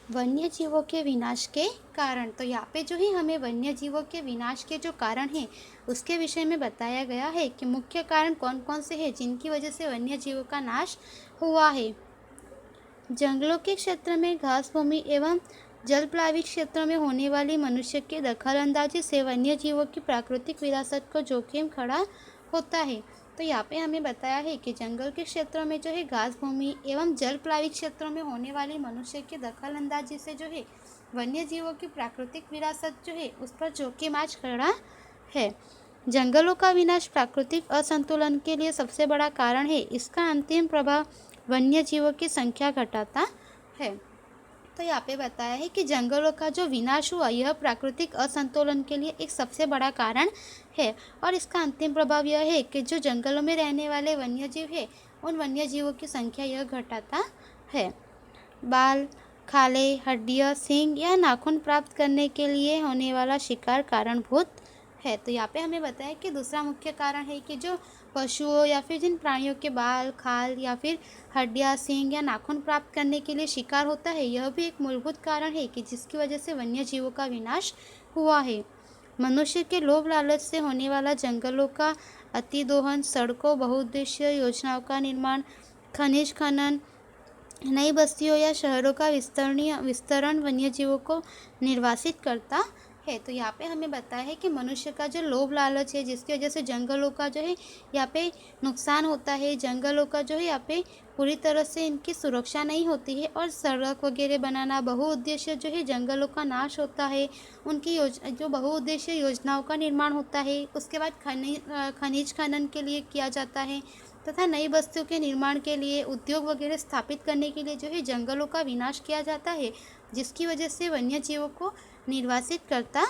वन्य जीवों के विनाश के कारण। तो यहाँ पे जो है हमें वन्य जीवों के विनाश के जो कारण हैं उसके विषय में बताया गया है कि मुख्य कारण कौन कौन से हैं जिनकी वजह से वन्य जीवों का नाश हुआ है। जंगलों के क्षेत्र में घास भूमि एवं जलप्लावित क्षेत्रों में होने वाली मनुष्य की दखलंदाजी से वन्य जीवों की प्राकृतिक विरासत को जोखिम खड़ा होता है। तो यहाँ पे हमें बताया है कि जंगल के क्षेत्रों में जो है घास भूमि एवं जलप्लावित क्षेत्रों में होने वाली मनुष्य की दखलंदाजी से जो है वन्य जीवों की प्राकृतिक विरासत जो है उस पर जोखिम आज खड़ा है। जंगलों का विनाश प्राकृतिक असंतुलन के लिए सबसे बड़ा कारण है। इसका अंतिम प्रभाव वन्य जीवों की संख्या घटाता है। तो यहाँ पे बताया है कि जंगलों का जो विनाश हुआ यह प्राकृतिक असंतुलन के लिए एक सबसे बड़ा कारण है और इसका अंतिम प्रभाव यह है कि जो जंगलों में रहने वाले वन्य जीव है उन वन्य जीवों की संख्या यह घटाता है। बाल, खाले, हड्डियाँ, सींग या नाखून प्राप्त करने के लिए होने वाला शिकार कारणभूत है। तो यहाँ पे हमें बताया कि दूसरा मुख्य कारण है कि जो पशुओं या फिर जिन प्राणियों के बाल, खाल या फिर हड्डियाँ, सींग या नाखून प्राप्त करने के लिए शिकार होता है यह भी एक मूलभूत कारण है कि जिसकी वजह से वन्य जीवों का विनाश हुआ है। मनुष्य के लोभ लालच से होने वाला जंगलों का अतिदोहन, सड़कों, बहुउद्देशीय योजनाओं का निर्माण, खनिज खनन, नई बस्तियों या शहरों का विस्तरण वन्य जीवों को निर्वासित करता है। तो यहाँ पे हमें बताया है कि मनुष्य का जो लोभ लालच है जिसकी वजह से जंगलों का जो है यहाँ पे नुकसान होता है। जंगलों का जो है यहाँ पे पूरी तरह से इनकी सुरक्षा नहीं होती है और सड़क वगैरह बनाना, बहुउद्देशीय जो है जंगलों का नाश होता है, उनकी जो बहुउद्देशीय योजनाओं का निर्माण होता है। उसके बाद खनिज खनन के लिए किया जाता है तथा नई बस्तियों के निर्माण के लिए, उद्योग वगैरह स्थापित करने के लिए जो है जंगलों का विनाश किया जाता है जिसकी वजह से वन्य जीवों को निर्वासित करता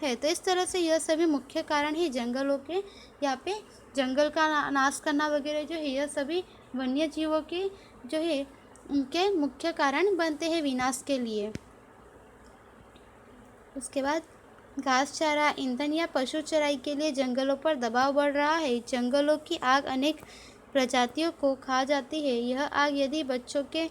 है। तो इस तरह से यह सभी मुख्य कारण है जंगलों के। यहाँ पे जंगल का नाश करना वगैरह जो है यह सभी वन्य जीवों के जो है उनके मुख्य कारण बनते हैं विनाश के लिए। उसके बाद घास चारा, ईंधन या पशु चराई के लिए जंगलों पर दबाव बढ़ रहा है। जंगलों की आग अनेक प्रजातियों को खा जाती है। यह आग यदि बच्चों के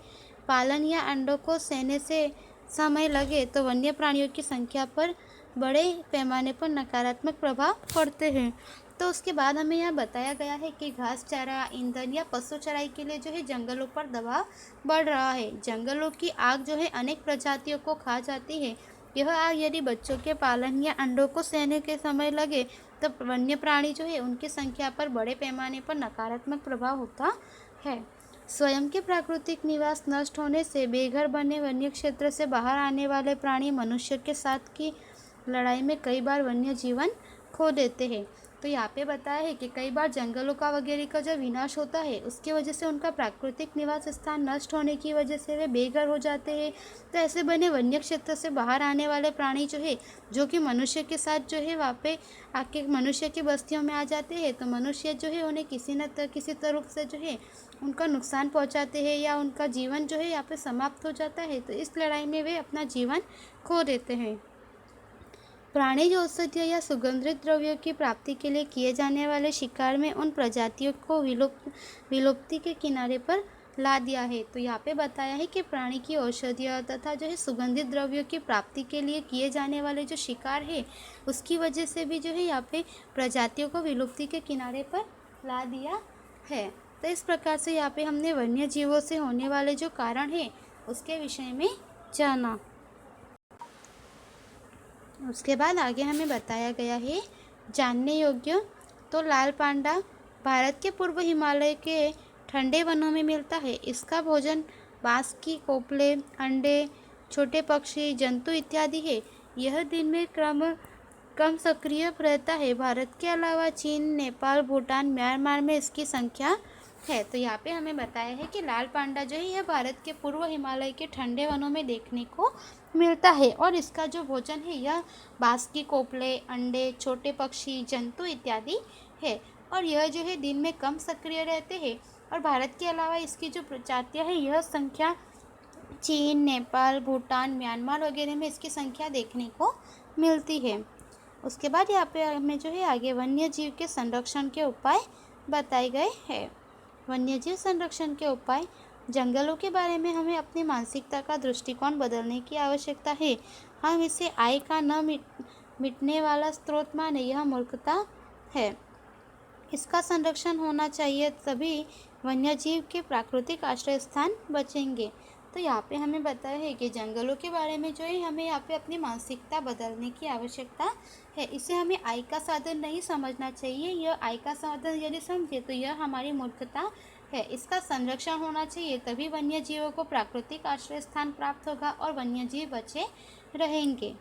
पालन या अंडों को सहने से समय लगे तो वन्य प्राणियों की संख्या पर बड़े पैमाने पर नकारात्मक प्रभाव पड़ते हैं। तो उसके बाद हमें यह बताया गया है कि घास चारा, ईंधन या पशु चराई के लिए जो है जंगलों पर दबाव बढ़ रहा है। जंगलों की आग जो है अनेक प्रजातियों को खा जाती है। यह आग यदि बच्चों के पालन या अंडों को सहने के समय लगे तो वन्य प्राणी जो है उनकी संख्या पर बड़े पैमाने पर नकारात्मक प्रभाव होता है। स्वयं के प्राकृतिक निवास नष्ट होने से बेघर बने वन्य क्षेत्र से बाहर आने वाले प्राणी मनुष्य के साथ की लड़ाई में कई बार वन्य जीवन खो देते हैं। तो यहाँ पे बताया है कि कई बार जंगलों का वगैरह का जो विनाश होता है उसकी वजह से उनका प्राकृतिक निवास स्थान नष्ट होने की वजह से वे बेघर हो जाते हैं। तो ऐसे बने वन्य क्षेत्र से बाहर आने वाले प्राणी जो है जो कि मनुष्य के साथ जो है वहाँ पे आके मनुष्य की बस्तियों में आ जाते हैं तो मनुष्य जो है उन्हें किसी न किसी तरह से जो है उनका नुकसान पहुँचाते हैं या उनका जीवन जो है यहाँ पे समाप्त हो जाता है। तो इस लड़ाई में वे अपना जीवन खो देते हैं। प्राणिज औषधियों या सुगंधित द्रव्यों की प्राप्ति के लिए किए जाने वाले शिकार में उन प्रजातियों को विलुप्ति के किनारे पर ला दिया है। तो यहाँ पे बताया है कि प्राणी की औषधियों तथा जो है सुगंधित द्रव्यों की प्राप्ति के लिए किए जाने वाले जो शिकार है उसकी वजह से भी जो है यहाँ पे प्रजातियों को विलुप्ति के किनारे पर ला दिया है। तो इस प्रकार से यहाँ पे हमने वन्य जीवों से होने वाले जो कारण है उसके विषय में जाना। उसके बाद आगे हमें बताया गया है जानने योग्य। तो लाल पांडा भारत के पूर्व हिमालय के ठंडे वनों में मिलता है। इसका भोजन बांस की कोपले, अंडे, छोटे पक्षी, जंतु इत्यादि है। यह दिन में कम सक्रिय रहता है। भारत के अलावा चीन, नेपाल, भूटान, म्यांमार में इसकी संख्या है। तो यहाँ पे हमें बताया है कि लाल पांडा जो है यह भारत के पूर्व हिमालय के ठंडे वनों में देखने को मिलता है और इसका जो भोजन है यह बांस की कोपले, अंडे, छोटे पक्षी, जंतु इत्यादि है और यह जो है दिन में कम सक्रिय रहते हैं। और भारत के अलावा इसकी जो प्रजातियाँ हैं यह संख्या चीन, नेपाल, भूटान, म्यांमार वगैरह में इसकी संख्या देखने को मिलती है। उसके बाद यहाँ पे हमें जो है आगे वन्य जीव के संरक्षण के उपाय बताए गए हैं। वन्यजीव संरक्षण के उपाय। जंगलों के बारे में हमें अपनी मानसिकता का दृष्टिकोण बदलने की आवश्यकता है। हम इसे आय का न मिटने वाला स्रोत माने, यह मूर्खता है। इसका संरक्षण होना चाहिए, तभी वन्यजीव के प्राकृतिक आश्रय स्थान बचेंगे। तो यहाँ पे हमें बताया है कि जंगलों के बारे में जो है हमें यहाँ पे अपनी मानसिकता बदलने की आवश्यकता है। इसे हमें आय का साधन नहीं समझना चाहिए। यह आय का साधन यदि समझे तो यह हमारी मूर्खता है। इसका संरक्षण होना चाहिए, तभी वन्यजीवों को प्राकृतिक आश्रय स्थान प्राप्त होगा और वन्यजीव बचे रहेंगे।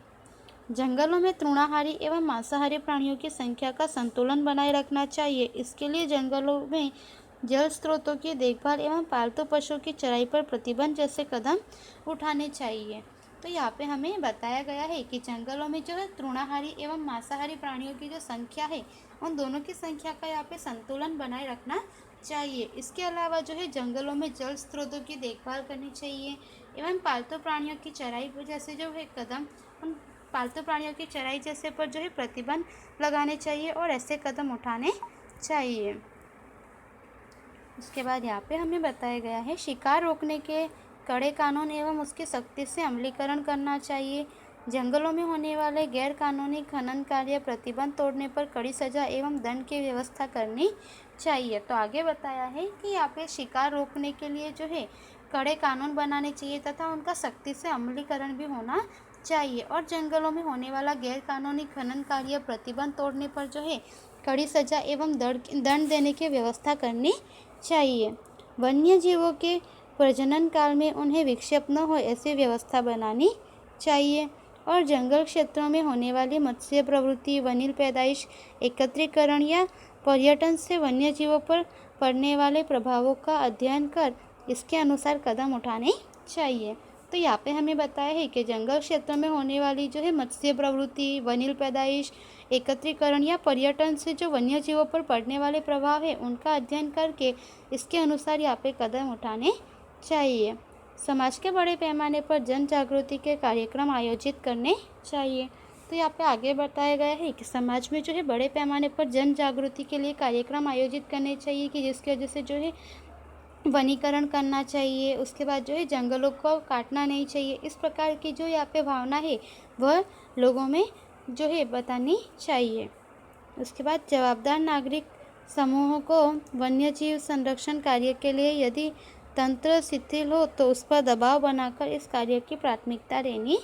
जंगलों में तृणाहारी एवं मांसाहारी प्राणियों की संख्या का संतुलन बनाए रखना चाहिए। इसके लिए जंगलों में जल स्रोतों की देखभाल एवं पालतू पशुओं की चराई पर प्रतिबंध जैसे कदम उठाने चाहिए। तो यहाँ पे हमें बताया गया है कि जंगलों में जो है तृणाहारी एवं मांसाहारी प्राणियों की जो संख्या है, उन दोनों की संख्या का यहाँ पे संतुलन बनाए रखना चाहिए। इसके अलावा जो है जंगलों में जल स्रोतों की देखभाल करनी चाहिए एवं पालतू प्राणियों की चराई जैसे जो है कदम, उन पालतू प्राणियों की चराई जैसे पर जो है प्रतिबंध लगाने चाहिए और ऐसे कदम उठाने चाहिए। उसके बाद यहाँ पे हमें बताया गया है शिकार रोकने के कड़े कानून एवं उसके सख्ती से अमलीकरण करना चाहिए। जंगलों में होने वाले गैर कानूनी खनन कार्य, प्रतिबंध तोड़ने पर कड़ी सजा एवं दंड की व्यवस्था करनी चाहिए। तो आगे बताया है कि यहाँ पे शिकार रोकने के लिए जो है कड़े कानून बनाने चाहिए तथा उनका सख्ती से अमलीकरण भी होना चाहिए। और जंगलों में होने वाला गैर कानूनी खनन कार्य, प्रतिबंध तोड़ने पर जो है कड़ी सजा एवं दंड देने की व्यवस्था करनी चाहिए। वन्य जीवों के प्रजनन काल में उन्हें विक्षेप न हो ऐसी व्यवस्था बनानी चाहिए। और जंगल क्षेत्रों में होने वाली मत्स्य प्रवृत्ति, वनील पैदाइश, एकत्रीकरण या पर्यटन से वन्य जीवों पर पड़ने वाले प्रभावों का अध्ययन कर इसके अनुसार कदम उठाने चाहिए। तो यहाँ पे हमें बताया है कि जंगल क्षेत्र में होने वाली जो है मत्स्य प्रवृत्ति, वनील पैदाइश, एकत्रीकरण या पर्यटन से जो वन्य जीवों पर पड़ने वाले प्रभाव है उनका अध्ययन करके इसके अनुसार यहाँ पे कदम उठाने चाहिए। समाज के बड़े पैमाने पर जन जागृति के कार्यक्रम आयोजित करने चाहिए। तो यहाँ पे आगे बताया गया है कि समाज में जो है बड़े पैमाने पर जन जागृति के लिए कार्यक्रम आयोजित करने चाहिए कि जिसकी वजह से जो है वनीकरण करना चाहिए। उसके बाद जो है जंगलों को काटना नहीं चाहिए। इस प्रकार की जो यहाँ पे भावना है वह लोगों में जो है बतानी चाहिए। उसके बाद जवाबदार नागरिक समूहों को वन्यजीव संरक्षण कार्य के लिए यदि तंत्र शिथिल हो तो उस पर दबाव बनाकर इस कार्य की प्राथमिकता देनी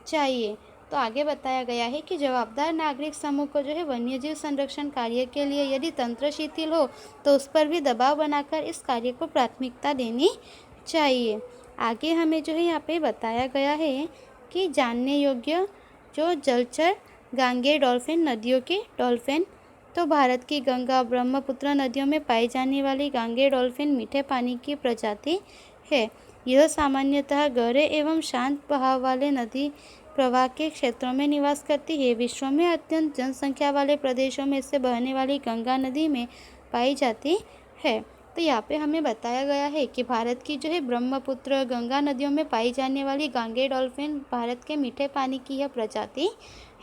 चाहिए। तो आगे बताया गया है कि जवाबदार नागरिक समूह को जो है वन्यजीव संरक्षण कार्य के लिए यदि तंत्र शिथिल हो तो उस पर भी दबाव बनाकर इस कार्य को प्राथमिकता देनी चाहिए। आगे हमें जो है यहाँ पे बताया गया है कि जानने योग्य जो जलचर गांगेय डॉल्फिन, नदियों के डॉल्फिन। तो भारत की गंगा, ब्रह्मपुत्र नदियों में पाई जाने वाली गांगेय डॉल्फिन मीठे पानी की प्रजाति है। यह सामान्यतः गहरे एवं शांत बहाव वाले नदी प्रवाह के क्षेत्रों में निवास करती है। विश्व में अत्यंत जनसंख्या वाले प्रदेशों में से बहने वाली गंगा नदी में पाई जाती है। तो यहाँ पे हमें बताया गया है कि भारत की जो है ब्रह्मपुत्र, गंगा नदियों में पाई जाने वाली गांगेय डॉल्फिन भारत के मीठे पानी की यह प्रजाति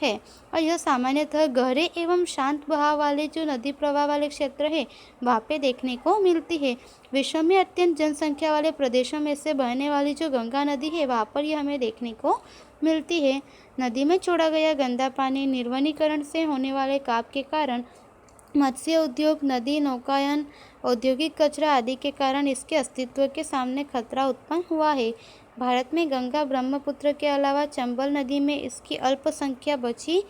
है और यह सामान्यतः गहरे एवं शांत बहाव वाले जो नदी प्रवाह वाले क्षेत्र है वहाँ पे देखने को मिलती है। विश्व में अत्यंत जनसंख्या वाले प्रदेशों में से बहने वाली जो गंगा नदी है वहाँ पर यह हमें देखने को मिलती है। नदी में छोड़ा गया गंदा पानी, निर्वनीकरण से होने वाले काप के कारण, मत्स्य उद्योग, नदी नौकायन, औद्योगिक कचरा आदि के कारण इसके अस्तित्व के सामने खतरा उत्पन्न हुआ है। भारत में गंगा, ब्रह्मपुत्र के अलावा चंबल नदी में इसकी अल्प संख्या बची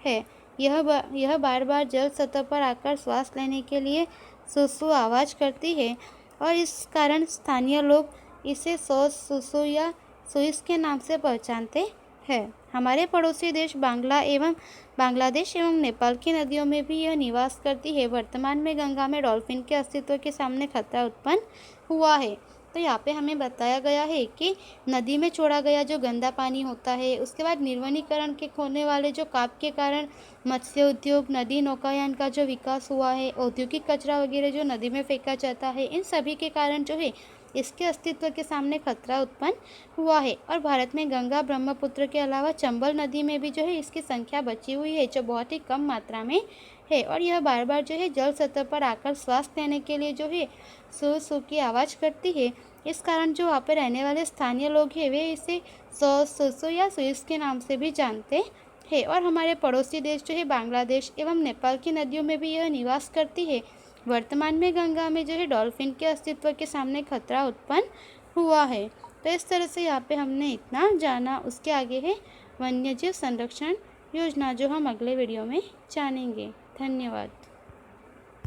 है। यह बार बार जल सतह पर आकर श्वास लेने के लिए सुसु आवाज़ करती है और इस कारण स्थानीय लोग इसे सौस, सुसु या सुइस के नाम से पहचानते हैं। हमारे पड़ोसी देश बांग्लादेश एवं नेपाल की नदियों में भी यह निवास करती है। वर्तमान में गंगा में डॉल्फिन के अस्तित्व के सामने खतरा उत्पन्न हुआ है। तो यहाँ पे हमें बताया गया है कि नदी में छोड़ा गया जो गंदा पानी होता है, उसके बाद निर्वनीकरण के होने वाले जो काप के कारण मत्स्य उद्योग, नदी नौकायन का जो विकास हुआ है, औद्योगिक कचरा वगैरह जो नदी में फेंका जाता है, इन सभी के कारण जो है इसके अस्तित्व के सामने खतरा उत्पन्न हुआ है। और भारत में गंगा, ब्रह्मपुत्र के अलावा चंबल नदी में भी जो है इसकी संख्या बची हुई है जो बहुत ही कम मात्रा में है और यह बार बार जो है जल सतह पर आकर श्वास लेने के लिए जो है सू सू की आवाज़ करती है इस कारण जो वहाँ पे रहने वाले स्थानीय लोग हैं वे इसे सोसो या सुइस के नाम से भी जानते हैं। और हमारे पड़ोसी देश जो है बांग्लादेश एवं नेपाल की नदियों में भी यह निवास करती है। वर्तमान में गंगा में जो है डॉल्फिन के अस्तित्व के सामने खतरा उत्पन्न हुआ है। तो इस तरह से यहाँ पे हमने इतना जाना। उसके आगे है वन्यजीव संरक्षण योजना, जो हम अगले वीडियो में जानेंगे। धन्यवाद।